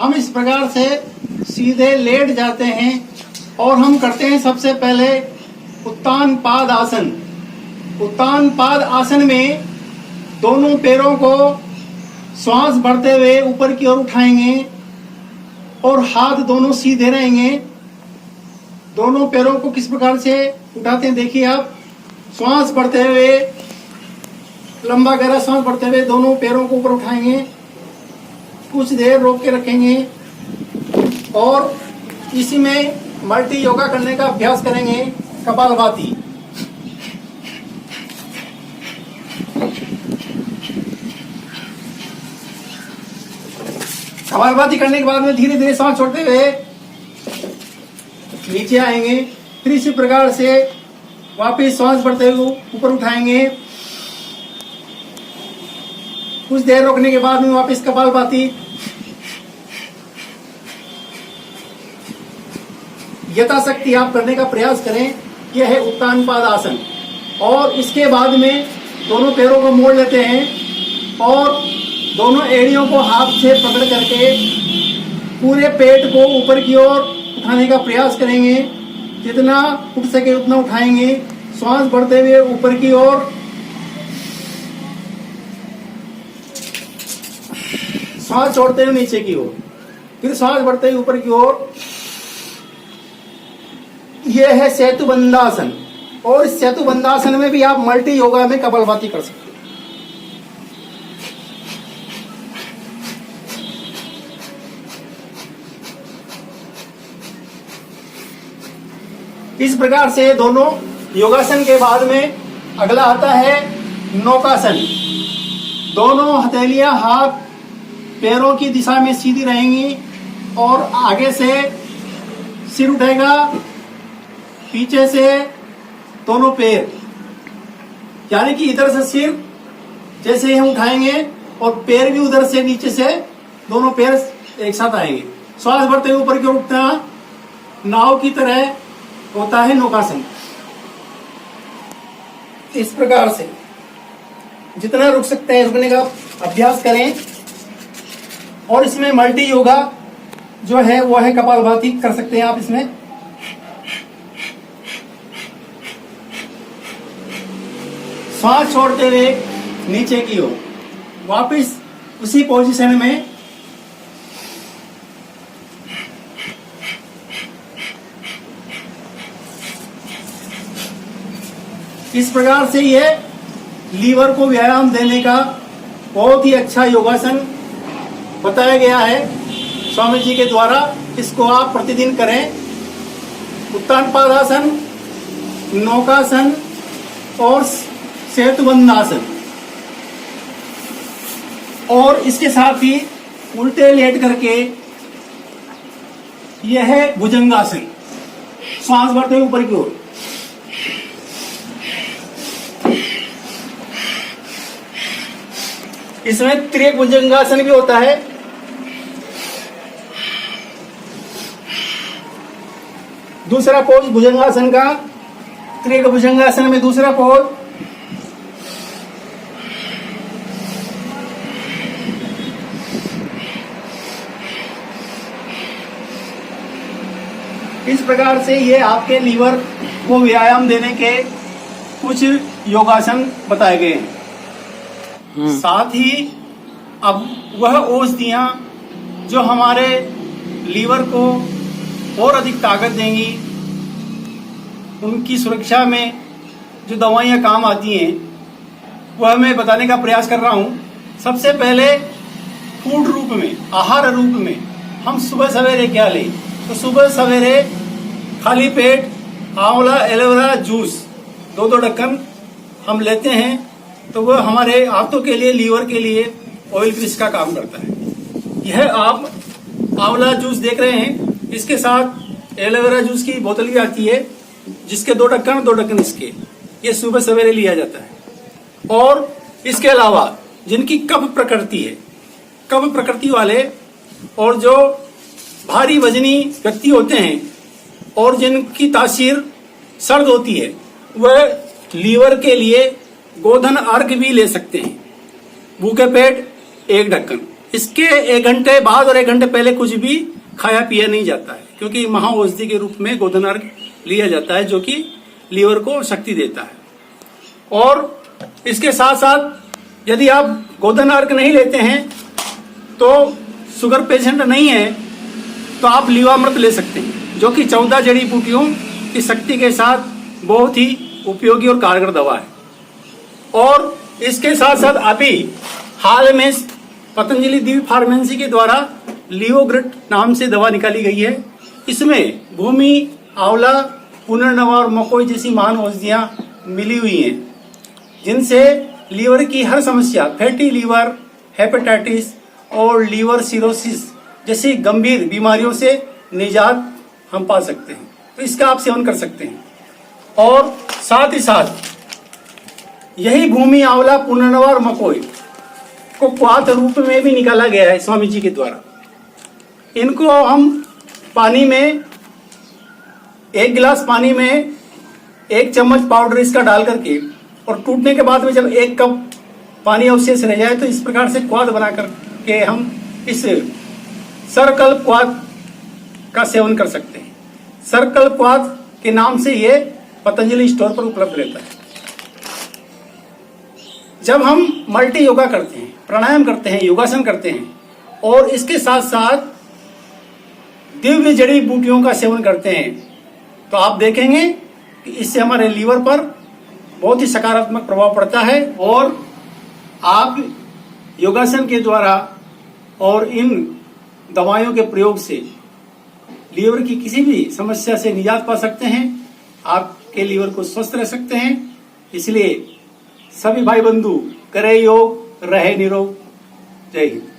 हम इस प्रकार से सीधे लेट जाते हैं और हम करते हैं सबसे पहले उत्तान पाद आसन। उत्तान पाद आसन में दोनों पैरों को श्वास भरते हुए ऊपर की ओर उठाएंगे और हाथ दोनों सीधे रहेंगे। दोनों पैरों को किस प्रकार से उठाते हैं देखिए आप। श्वास भरते हुए, लंबा गहरा श्वास भरते हुए दोनों पैरों को ऊपर उठाएंगे, कुछ देर रोक के रखेंगे और इसी में मल्टी योगा करने का अभ्यास करेंगे। कपालभाति। कपालभाति करने के बाद में धीरे धीरे सांस छोड़ते हुए नीचे आएंगे। फिर इसी प्रकार से वापस सांस भरते हुए ऊपर उठाएंगे। कुछ देर रोकने के बाद में वापस कपालभाति। यथाशक्ति आप करने का प्रयास करें। यह है उत्तान पाद आसन। और इसके बाद में दोनों पैरों को मोड़ लेते हैं और दोनों एड़ियों को हाथ से पकड़ करके पूरे पेट को ऊपर की ओर उठाने का प्रयास करेंगे। जितना उठ सके उतना उठाएंगे। श्वास भरते हुए ऊपर की ओर, श्वास छोड़ते हुए नीचे की ओर, फिर श्वास भरते हुए ऊपर की ओर। यह है सेतुबंधासन। और इस सेतुबंधासन में भी आप मल्टी योगा में कपालभाति कर सकते हैं। इस प्रकार से दोनों योगासन के बाद में अगला आता है नौकासन। दोनों हथेलियां हाथ पैरों की दिशा में सीधी रहेंगी और आगे से सिर उठेगा, पीछे से दोनों पैर, यानी कि इधर से सिर जैसे हम उठाएंगे और पैर भी उधर से नीचे से दोनों पैर एक साथ आएंगे। श्वास भरते हुए ऊपर की ओर उठना नाव की तरह होता है नौकासन। इस प्रकार से जितना रुक सकते हैं रुकने का अभ्यास करें। और इसमें मल्टी योगा जो है वो है कपालभाति कर सकते हैं आप इसमें। श्वास छोड़ते हुए नीचे की ओर वापस उसी पोजीशन में इस प्रकार से यह लीवर को व्यायाम देने का बहुत ही अच्छा योगासन बताया गया है स्वामी जी के द्वारा। इसको आप प्रतिदिन करें। उत्तान पादासन, नौकासन और सेतुबंधासन। और इसके साथ ही उल्टे लेट करके यह है भुजंगासन। श्वास भरते हुए ऊपर की ओर, इसमें त्रिक भुजंगासन भी होता है। दूसरा पोज भुजंगासन का, त्रिक भुजंगासन में दूसरा पोज। इस प्रकार से ये आपके लीवर को व्यायाम देने के कुछ योगासन बताए गए हैं। साथ ही अब वह औषधियां जो हमारे लीवर को और अधिक ताकत देंगी, उनकी सुरक्षा में जो दवाइयां काम आती हैं वह मैं बताने का प्रयास कर रहा हूं। सबसे पहले फूड रूप में, आहार रूप में हम सुबह सवेरे क्या लें, तो सुबह सवेरे खाली पेट आंवला एलोवेरा जूस 2-2 ढक्कन हम लेते हैं तो वह हमारे आंतों के लिए, लीवर के लिए ऑयल ग्रीस का काम करता है। यह आप आंवला जूस देख रहे हैं, इसके साथ एलोवेरा जूस की बोतल भी आती है जिसके 2 ढक्कन इसके, ये सुबह सवेरे लिया जाता है। और इसके अलावा जिनकी कफ प्रकृति है, कफ प्रकृति वाले और जो भारी वजनी व्यक्ति होते हैं और जिनकी तासीर सर्द होती है, वह लीवर के लिए गोधन अर्घ भी ले सकते हैं। भूखे पेट 1 ढक्कन, इसके 1 घंटे बाद और 1 घंटे पहले कुछ भी खाया पिया नहीं जाता है, क्योंकि महाऔषधि के रूप में गोधन अर्घ लिया जाता है, जो कि लीवर को शक्ति देता है। और इसके साथ साथ यदि आप गोधन अर्घ नहीं लेते हैं, तो शुगर पेशेंट नहीं है, तो आप लीवामृत ले सकते हैं, जो कि 14 जड़ी बूटियों की शक्ति के साथ बहुत ही उपयोगी और कारगर दवा है। और इसके साथ साथ अभी हाल में पतंजलि दिव्य फार्मेसी के द्वारा लियोग्रिट नाम से दवा निकाली गई है। इसमें भूमि, आंवला, पुनर्नवा और मकोई जैसी महान औषधियां मिली हुई हैं, जिनसे लीवर की हर समस्या, फैटी लीवर, हेपेटाइटिस और लीवर सिरोसिस जैसी गंभीर बीमारियों से निजात हम पा सकते हैं। तो इसका आप सेवन कर सकते हैं। और साथ ही साथ यही भूमि, आंवला, पुनर्नवा और मकोई को क्वाथ रूप में भी निकाला गया है स्वामी जी के द्वारा। इनको हम पानी में, 1 गिलास पानी में 1 चम्मच पाउडर इसका डाल करके, और टूटने के बाद में जब 1 कप पानी अवशेष रह जाए, तो इस प्रकार से क्वाथ बना करके हम इस सर्कल क्वाथ का सेवन कर सकते हैं। सर्कल क्वाथ के नाम से ये पतंजलि स्टोर पर उपलब्ध रहता है। जब हम मल्टी योगा करते हैं, प्राणायाम करते हैं, योगासन करते हैं, और इसके साथ साथ दिव्य जड़ी बूटियों का सेवन करते हैं, तो आप देखेंगे कि इससे हमारे लीवर पर बहुत ही सकारात्मक प्रभाव पड़ता है। और आप योगासन के द्वारा और इन दवाइयों के प्रयोग से लीवर की किसी भी समस्या से निजात पा सकते हैं, आपके लीवर को स्वस्थ रह सकते हैं। इसलिए सभी भाई बंधु करें योग, रहे निरोग। जय हिंद।